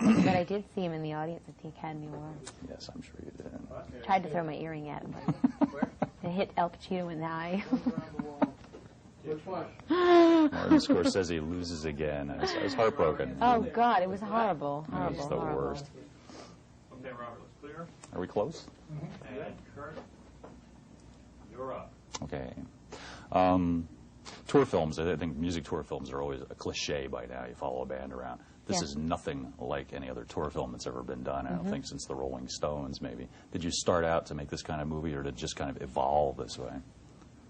But I did see him in the audience at the Academy Awards. Yes, I'm sure you did. Tried to throw my earring at him. But it hit Al Pacino in the eye. Which one? Martin Scorsese loses again. I was heartbroken. Oh, God, it was horrible. It was the worst. Okay, Robert, let's clear. Are we close? And Kurt, you're up. Okay. Tour films, I think music tour films are always a cliche by now. You follow a band around. This is nothing like any other tour film that's ever been done, I don't think, since the Rolling Stones, maybe. Did you start out to make this kind of movie, or did it just kind of evolve this way?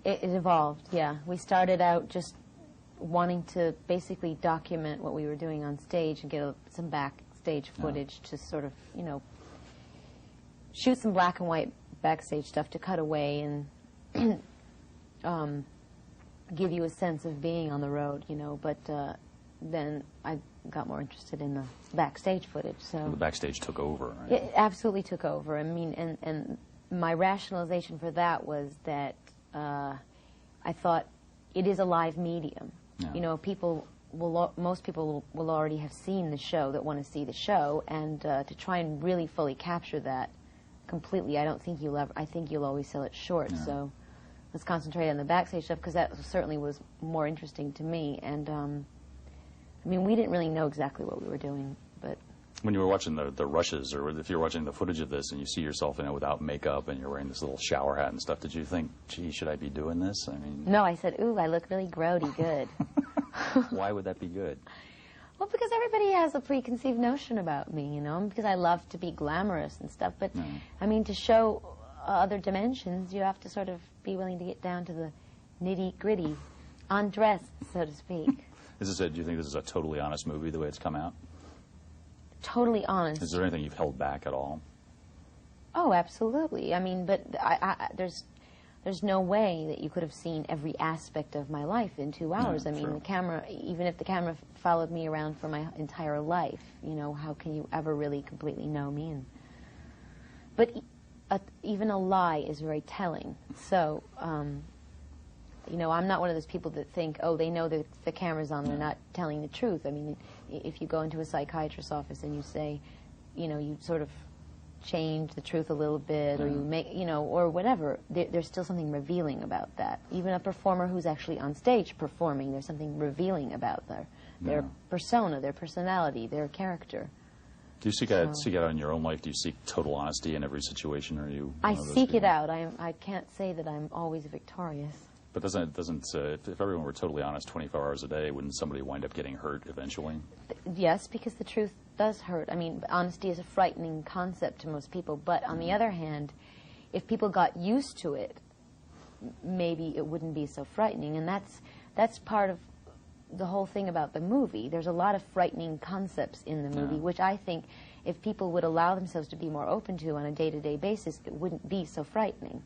It evolved, yeah. We started out just wanting to basically document what we were doing on stage and get some backstage footage to sort of, you know, shoot some black and white backstage stuff to cut away and give you a sense of being on the road, you know. But then I got more interested in the backstage footage. So the backstage took over, right? It absolutely took over. I mean, and my rationalization for that was that I thought it is a live medium. Yeah. You know, most people will already have seen the show that want to see the show, and to try and really fully capture that completely, I don't think you'll ever. I think you'll always sell it short. Yeah. So let's concentrate on the backstage stuff, because that certainly was more interesting to me. And I mean, we didn't really know exactly what we were doing, but when you were watching the rushes, or if you're watching the footage of this and you see yourself in it without makeup and you're wearing this little shower hat and stuff, did you think, gee, should I be doing this? I mean, no, I said, ooh, I look really grody good. Why would that be good? Well, because everybody has a preconceived notion about me, you know, because I love to be glamorous and stuff. But, I mean, to show other dimensions, you have to sort of be willing to get down to the nitty-gritty, undressed, so to speak. Do you think this is a totally honest movie, the way it's come out? Totally honest. Is there anything you've held back at all? Oh, absolutely. I mean, but there's no way that you could have seen every aspect of my life in 2 hours. I mean, true. the camera, even if the camera followed me around for my entire life, you know, how can you ever really completely know me? But even a lie is very telling. So, you know, I'm not one of those people that think, oh, they know that the camera's on, they're not telling the truth. I mean, if you go into a psychiatrist's office and you say, you know, you sort of change the truth a little bit, or you make, you know, or whatever, there's still something revealing about that. Even a performer who's actually on stage performing, there's something revealing about their persona, their personality, their character. Do you seek out in your own life? Do you seek total honesty in every situation, or are you? I seek it out. I can't say that I'm always victorious. But if everyone were totally honest 24 hours a day, wouldn't somebody wind up getting hurt eventually? Yes, because the truth does hurt. I mean, honesty is a frightening concept to most people. But on the other hand, if people got used to it, maybe it wouldn't be so frightening. And that's part of the whole thing about the movie. There's a lot of frightening concepts in the movie, which I think if people would allow themselves to be more open to on a day-to-day basis, it wouldn't be so frightening.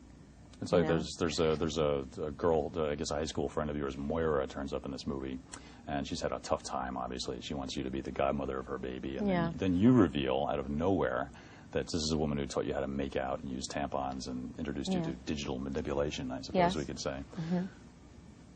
It's like there's a girl, I guess a high school friend of yours, Moira, turns up in this movie, and she's had a tough time, obviously. She wants you to be the godmother of her baby. And then you reveal, out of nowhere, that this is a woman who taught you how to make out and use tampons and introduced you to digital manipulation, I suppose we could say.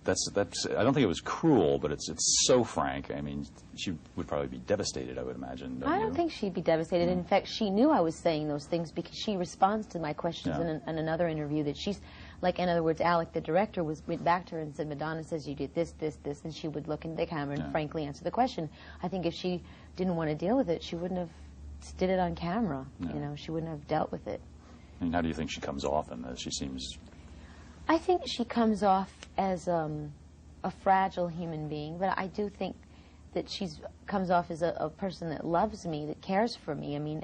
That's. I don't think it was cruel, but it's so frank. I mean, she would probably be devastated, I would imagine. I don't think she'd be devastated. In fact, she knew I was saying those things because she responds to my questions in another interview that she's, like, in other words, Alec, the director, went back to her and said, Madonna says you did this, this, this, and she would look into the camera and frankly answer the question. I think if she didn't want to deal with it, she wouldn't have did it on camera. You know, she wouldn't have dealt with it. And how do you think she comes off in this? She seems... I think she comes off as a fragile human being, but I do think that she comes off as a person that loves me, that cares for me. I mean,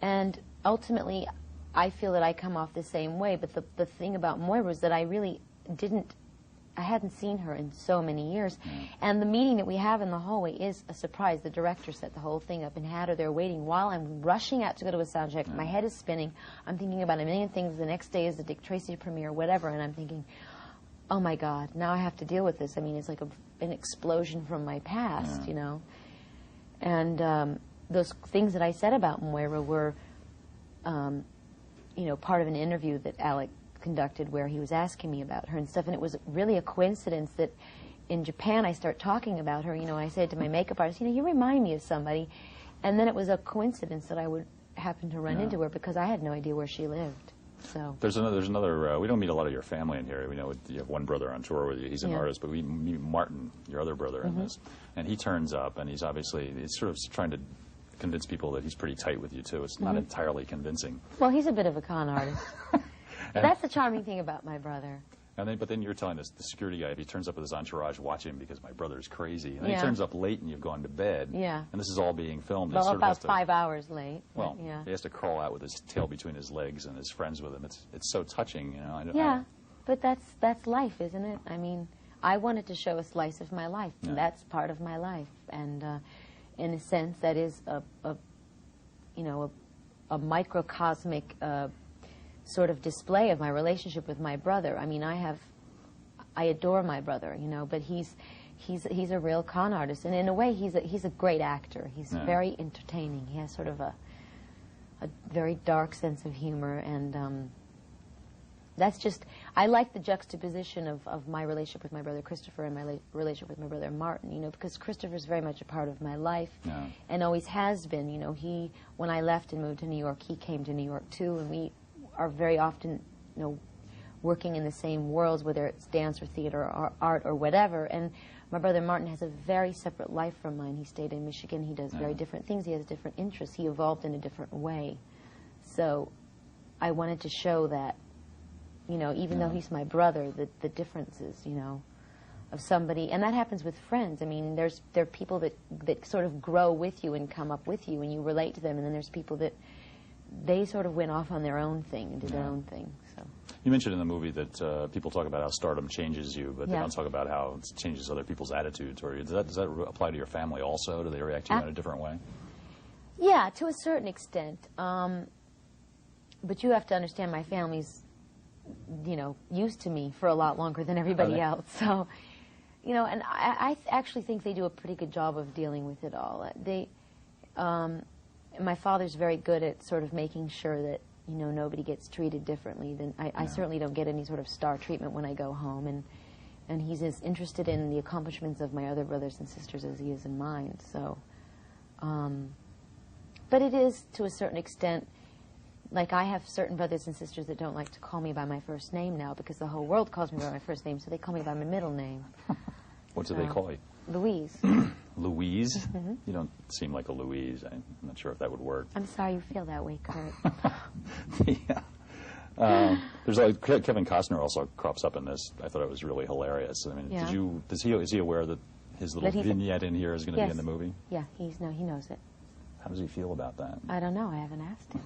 and ultimately, I feel that I come off the same way. But the thing about Moira was that I really I hadn't seen her in so many years. And the meeting that we have in the hallway is a surprise. The director set the whole thing up and had her there waiting while I'm rushing out to go to a sound check. My head is spinning. I'm thinking about a million things. The next day is the Dick Tracy premiere, whatever, and I'm thinking, oh my God, now I have to deal with this. I mean, it's like an explosion from my past, you know. And those things that I said about Moira were, you know, part of an interview that Alec conducted where he was asking me about her and stuff, and it was really a coincidence that in Japan, I start talking about her. You know, I said to my makeup artist, you know, you remind me of somebody. And then it was a coincidence that I would happen to run into her because I had no idea where she lived. So there's another. We don't meet a lot of your family in here. We know you have one brother on tour with you. He's an artist, but we meet Martin, your other brother, in this, and he turns up, and he's sort of trying to convince people that he's pretty tight with you too. It's not entirely convincing. Well, he's a bit of a con artist. That's the charming thing about my brother. But then you're telling us the security guy, if he turns up with his entourage, watch him because my brother's crazy. And then he turns up late and you've gone to bed. Yeah. And this is all being filmed. Well, about 5 hours late. Well, he has to crawl out with his tail between his legs and his friends with him. It's so touching, you know. But that's life, isn't it? I mean, I wanted to show a slice of my life, and that's part of my life. And in a sense, that is a microcosmic sort of display of my relationship with my brother. I mean, I adore my brother, you know, but he's a real con artist, and in a way, he's a great actor. He's very entertaining. He has sort of a very dark sense of humor, and that's just, I like the juxtaposition of my relationship with my brother Christopher and my relationship with my brother Martin, you know, because Christopher's very much a part of my life and always has been. You know, when I left and moved to New York, he came to New York too, and we are very often, you know, working in the same worlds, whether it's dance or theater or art or whatever. And my brother Martin has a very separate life from mine. He stayed in Michigan. He does very different things. He has different interests. He evolved in a different way. So I wanted to show that, you know, even though he's my brother, the differences, you know, of somebody. And that happens with friends. I mean, there are people that sort of grow with you and come up with you and you relate to them. And then there's people that they sort of went off on their own thing and did their own thing. So you mentioned in the movie that people talk about how stardom changes you, but they don't talk about how it changes other people's attitudes toward you. Does that apply to your family also? Do they react to you in a different way? Yeah, to a certain extent. But you have to understand my family's, you know, used to me for a lot longer than everybody else. So, you know, and I actually think they do a pretty good job of dealing with it all. My father's very good at sort of making sure that, you know, nobody gets treated differently than I certainly don't get any sort of star treatment when I go home, and he's as interested in the accomplishments of my other brothers and sisters as he is in mine. So, but it is to a certain extent, like I have certain brothers and sisters that don't like to call me by my first name now because the whole world calls me by my first name, so they call me by my middle name. What do they call you? Louise. Louise? Mm-hmm. You don't seem like a Louise. I'm not sure if that would work. I'm sorry you feel that way, Kurt. There's like Kevin Costner also crops up in this. I thought it was really hilarious. I mean, is he aware that his little vignette in here is going to be in the movie? Yeah, he knows it. How does he feel about that? I don't know. I haven't asked him.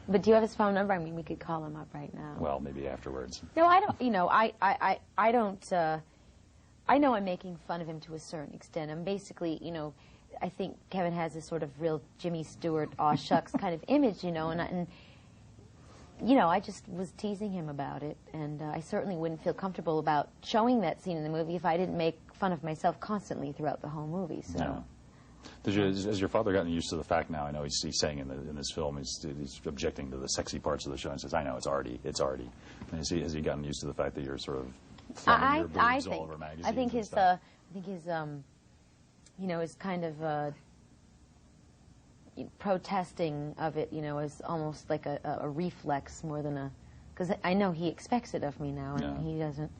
But do you have his phone number? I mean, we could call him up right now. Well, maybe afterwards. No, I don't. You know, I don't. I know I'm making fun of him to a certain extent. I'm basically, you know, I think Kevin has this sort of real Jimmy Stewart, aw shucks kind of image, you know, and you know, I just was teasing him about it, and I certainly wouldn't feel comfortable about showing that scene in the movie if I didn't make fun of myself constantly throughout the whole movie. So. No. Has your father gotten used to the fact now? I know he's saying in this film he's objecting to the sexy parts of the show and says, "I know it's arty." And has he gotten used to the fact that you're sort of flaunting your boobs all over magazines? I think his you know, his kind of protesting of it, you know, is almost like a reflex more than a, because I know he expects it of me now, and he doesn't,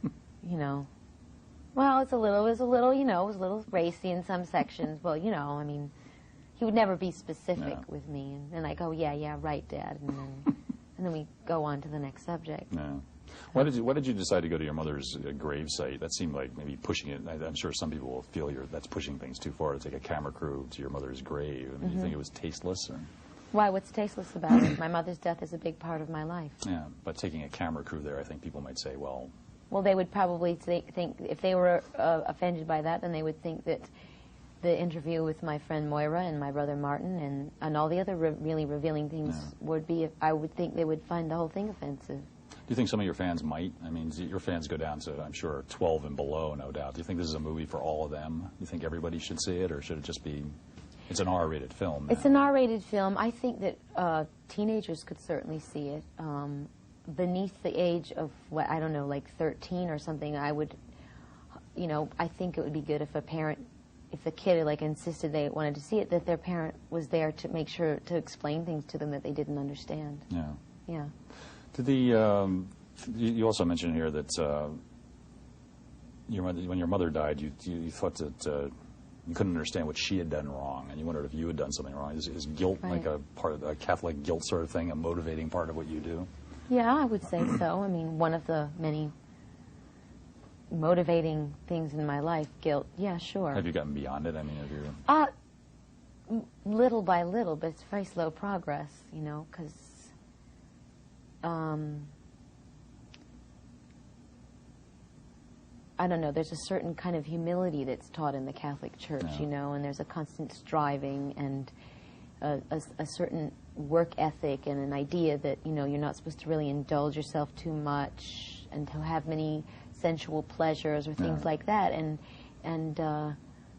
you know. Well, it was a little, you know, it was a little racy in some sections. Well, you know, I mean, he would never be specific with me, and then I go, yeah, right, Dad, and then we go on to the next subject. No. Why did you decide to go to your mother's grave site? That seemed like maybe pushing it. I'm sure some people will feel that's pushing things too far to take a camera crew to your mother's grave. I mean, do you think it was tasteless? Or? Why? What's tasteless about it? My mother's death is a big part of my life. Yeah, but taking a camera crew there, I think people might say, well, they would probably think if they were offended by that, then they would think that the interview with my friend Moira and my brother Martin and all the other really revealing things would be, I would think they would find the whole thing offensive. Do you think some of your fans might? I mean, your fans go down to, I'm sure, 12 and below, no doubt. Do you think this is a movie for all of them? Do you think everybody should see it, or should it just be, it's an R-rated film now? It's an R-rated film. I think that teenagers could certainly see it. Beneath the age of, I don't know, like 13 or something, I would you know, I think it would be good if a parent, if the kid like insisted they wanted to see it, that their parent was there to make sure to explain things to them that they didn't understand. Yeah. Yeah. Did the you also mentioned here that your mother, when your mother died, you thought that you couldn't understand what she had done wrong, and you wondered if you had done something wrong. Is guilt Right. like a part of a Catholic guilt sort of thing, a motivating part of what you do? Yeah, I would say so. I mean, one of the many motivating things in my life, guilt. Yeah, sure. Have you gotten beyond it? I mean, have you? Little by little, but it's very slow progress, you know, because I don't know, there's a certain kind of humility that's taught in the Catholic Church, Yeah. you know, and there's a constant striving and a certain work ethic and an idea that, you know, you're not supposed to really indulge yourself too much and to have many sensual pleasures or things Yeah. like that. And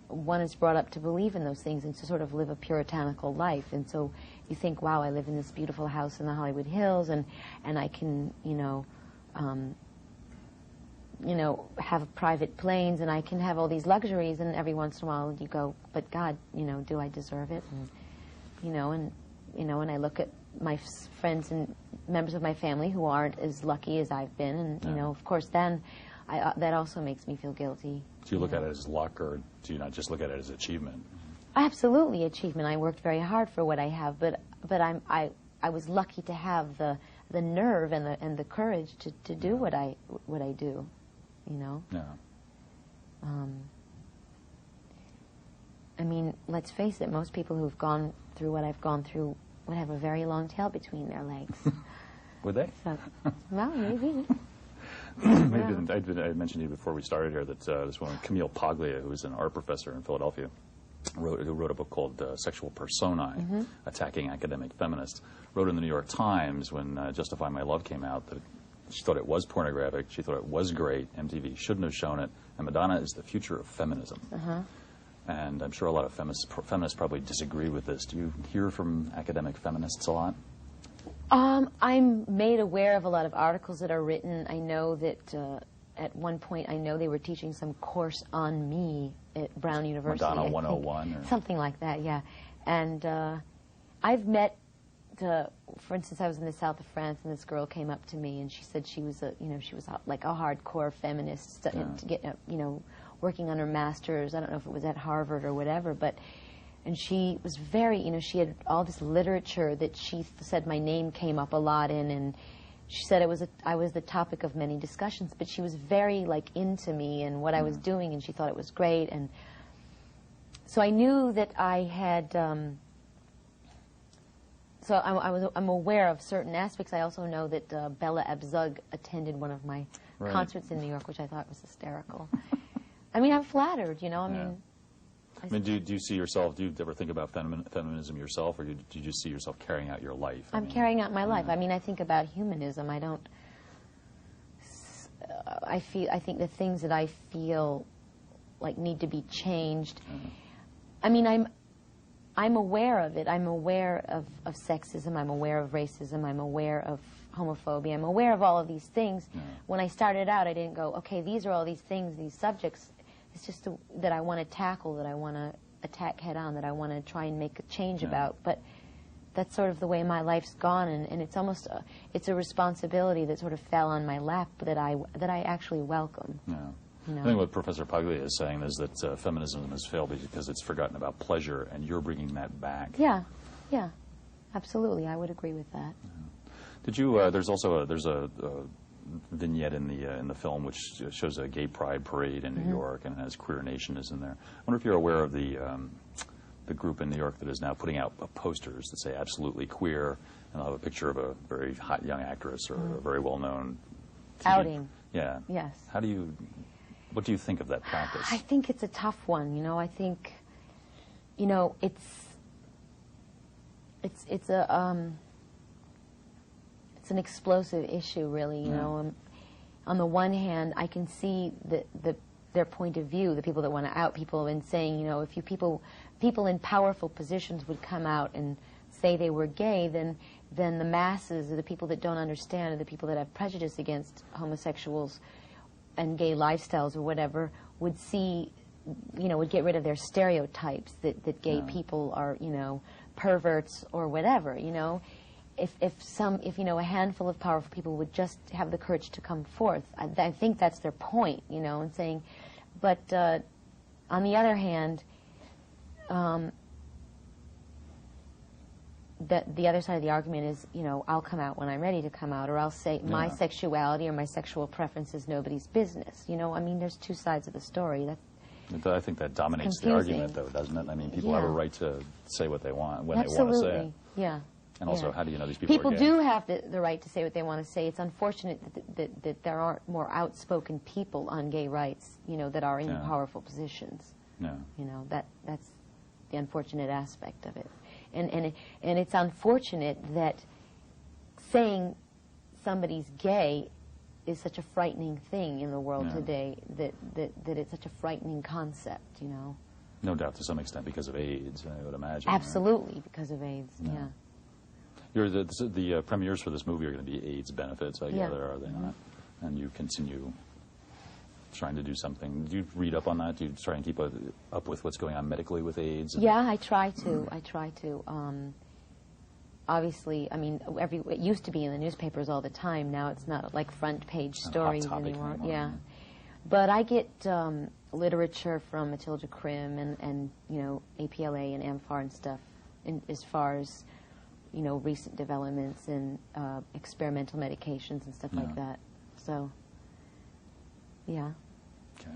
one is brought up to believe in those things and to sort of live a puritanical life. And so you think, wow, I live in this beautiful house in the Hollywood Hills, and I can, have private planes, and I can have all these luxuries, and every once in a while you go, but God, you know, do I deserve it? And, and I look at my friends and members of my family who aren't as lucky as I've been, and, you know, of course, then that also makes me feel guilty. Do you look at it as luck, or do you not just look at it as achievement? Absolutely achievement. I worked very hard for what I have, but I was lucky to have the nerve and the courage to do what I do, you know. Yeah. I mean, let's face it. Most people who've gone through what I've gone through would have a very long tail between their legs. Would they? So, well, maybe. I mentioned to you before we started here that this woman, Camille Paglia, who is an art professor in Philadelphia, who wrote a book called Sexual Personae, Attacking Academic Feminists, wrote in the New York Times when Justify My Love came out that she thought it was pornographic, she thought it was great, MTV shouldn't have shown it, and Madonna is the future of feminism. And I'm sure a lot of feminists probably disagree with this. Do you hear from academic feminists a lot? I'm made aware of a lot of articles that are written. I know that at one point, I know they were teaching some course on me at Brown University. Madonna I 101? Or something like that, yeah. And I've met, for instance, I was in the south of France, and this girl came up to me, and she said she was like a hardcore feminist, to get, working on her master's. I don't know if it was at Harvard or whatever, and she was very, she had all this literature that she said my name came up a lot in, and she said I was the topic of many discussions, but she was very, into me and what I was doing, and she thought it was great. And so I knew that I had, I'm aware of certain aspects. I also know that Bella Abzug attended one of my concerts in New York, which I thought was hysterical. I mean, I'm flattered, I mean, do you see yourself, do you ever think about feminism yourself, or do you just see yourself carrying out your life? I'm carrying out my life. I mean, I think about humanism. I think the things that I feel like need to be changed. I mean, I'm aware of it. I'm aware of sexism. I'm aware of racism. I'm aware of homophobia. I'm aware of all of these things. When I started out, I didn't go, okay, these are all these things, these subjects. It's just that I want to tackle, that I want to attack head on, that I want to try and make a change about. But that's sort of the way my life's gone, and it's almost it's a responsibility that sort of fell on my lap that I actually welcome. Yeah. I think what Professor Paglia is saying is that feminism has failed because it's forgotten about pleasure, and you're bringing that back. Yeah, absolutely. I would agree with that. Did you? There's also a vignette in the film which shows a gay pride parade in New York, and it has Queer Nation is in there. I wonder if you're aware of the group in New York that is now putting out posters that say "Absolutely Queer," and they'll have a picture of a very hot young actress or a very well-known outing. Yeah. Yes. What do you think of that practice? I think it's a tough one. I think, it's an explosive issue, really. On the one hand, I can see their point of view, the people that want to out people, and saying, if people in powerful positions would come out and say they were gay, then the masses, or the people that don't understand, or the people that have prejudice against homosexuals and gay lifestyles or whatever, would see, would get rid of their stereotypes that gay people are, perverts or whatever, If a handful of powerful people would just have the courage to come forth, I think that's their point, and saying, but on the other hand, the other side of the argument is, I'll come out when I'm ready to come out, or I'll say my sexuality or my sexual preference is nobody's business. There's two sides of the story. I think that dominates the argument, though, doesn't it? I mean, people have a right to say what they want when they want to say it. Yeah. And also, how do you know these people are gay? People do have the right to say what they want to say. It's unfortunate that there aren't more outspoken people on gay rights, that are in powerful positions. Yeah. That's the unfortunate aspect of it. And it's unfortunate that saying somebody's gay is such a frightening thing in the world today, that it's such a frightening concept, No doubt, to some extent, because of AIDS, I would imagine. Absolutely, right? Because of AIDS, yeah. The premieres for this movie are going to be AIDS benefits, I gather, are they not? And you continue trying to do something. Do you read up on that? Do you try and keep up with what's going on medically with AIDS? Yeah, I try to. Obviously, it used to be in the newspapers all the time. Now it's not like front page stories anymore. Yeah. But I get literature from Matilda Krim and APLA and AMFAR and stuff, as far as recent developments in experimental medications and stuff like that. So, yeah. Okay.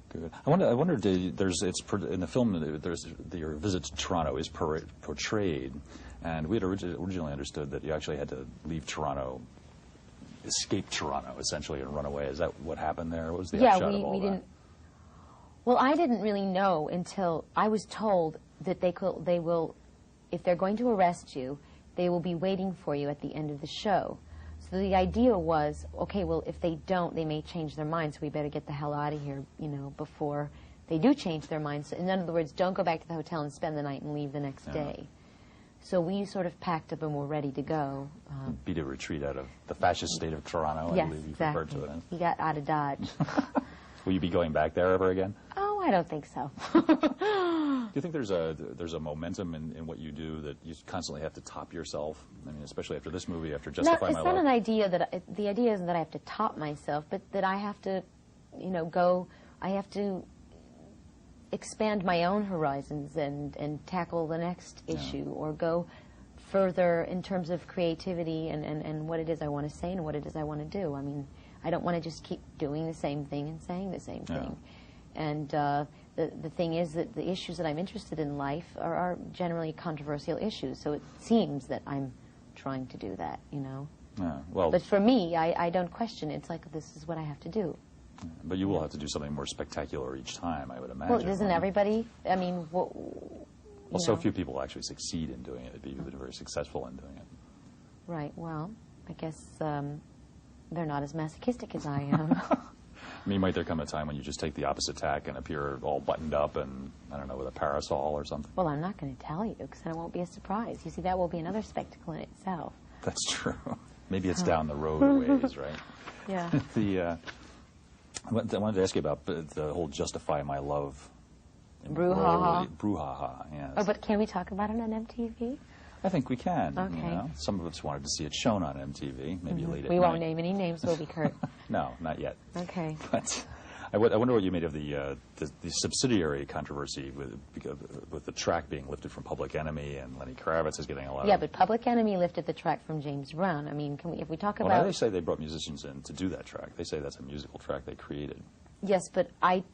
Good. I wondered. In the film. Your visit to Toronto is portrayed, and we had originally understood that you actually had to leave Toronto, escape Toronto, essentially, and run away. Is that what happened there? What was the upshot of all that? Didn't. Well, I didn't really know until I was told that they will, if they're going to arrest you, they will be waiting for you at the end of the show. So the idea was, okay, well, if they don't, they may change their minds, so we better get the hell out of here, before they do change their minds. So in other words, don't go back to the hotel and spend the night and leave the next day. So we sort of packed up and were ready to go. Beat a retreat out of the fascist state of Toronto, I believe you referred to it. He got out of Dodge. Will you be going back there ever again? Oh, I don't think so. Do you think there's a momentum in what you do that you constantly have to top yourself? I mean, especially after this movie, after Justify My Love. It's not an idea the idea isn't that I have to top myself, but that I have to, I have to expand my own horizons and tackle the next issue, or go further in terms of creativity and what it is I want to say and what it is I want to do. I mean, I don't want to just keep doing the same thing and saying the same thing. And the thing is that the issues that I'm interested in life are generally controversial issues, so it seems that I'm trying to do that, Yeah, well, but for me, I don't question it. It's like, this is what I have to do. But you will have to do something more spectacular each time, I would imagine. Well, doesn't everybody? I mean, so few people actually succeed in doing it, but you've been very successful in doing it. Right, well, I guess they're not as masochistic as I am. I mean, might there come a time when you just take the opposite tack and appear all buttoned up and, I don't know, with a parasol or something? Well, I'm not going to tell you, because then it won't be a surprise. You see, that will be another spectacle in itself. That's true. Maybe it's down the road a ways, right? Yeah. I wanted to ask you about the whole Justify My Love. Brouhaha. Brouhaha, yes. Oh, but can we talk about it on MTV? I think we can. Okay. Some of us wanted to see it shown on MTV, maybe late at night. We won't name any names, will we, Kurt? No, not yet. Okay. But I wonder what you made of the subsidiary controversy with the track being lifted from Public Enemy, and Lenny Kravitz is getting a lot of... Yeah, but Public Enemy lifted the track from James Brown. I mean, if we talk about... Well, now they say they brought musicians in to do that track. They say that's a musical track they created. Yes, but I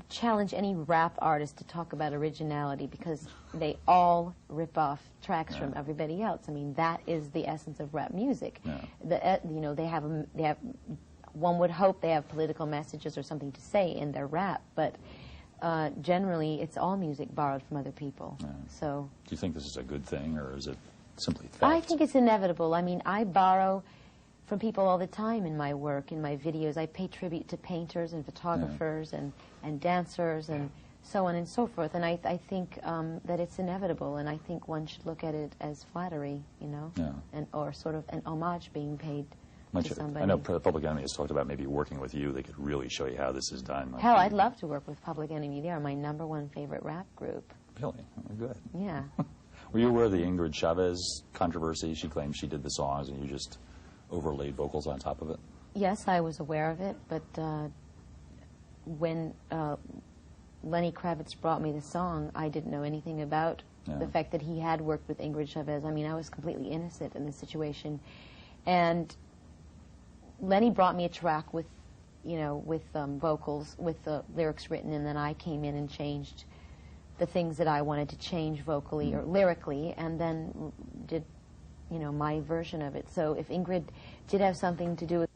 challenge any rap artist to talk about originality, because they all rip off tracks from everybody else. I mean, that is the essence of rap music. Yeah. They have one would hope they have political messages or something to say in their rap, but generally it's all music borrowed from other people. Yeah. So, do you think this is a good thing, or is it simply theft? I think it's inevitable. I mean, I borrow from people all the time in my work, in my videos. I pay tribute to painters and photographers and dancers and so on and so forth. And I think that it's inevitable, and I think one should look at it as flattery, Yeah. or sort of an homage being paid to somebody. I know Public Enemy has talked about maybe working with you. They could really show you how this is done. Hell, I'd love to work with Public Enemy. They are my #1 favorite rap group. Really? Oh, good. Yeah. Were you aware of the Ingrid Chavez controversy? She claims she did the songs and you just overlaid vocals on top of it. Yes, I was aware of it, but when Lenny Kravitz brought me the song, I didn't know anything about the fact that he had worked with Ingrid Chavez. I mean, I was completely innocent in this situation. And Lenny brought me a track with, with vocals, with the lyrics written, and then I came in and changed the things that I wanted to change vocally or lyrically, and then did, my version of it. So if Ingrid did have something to do with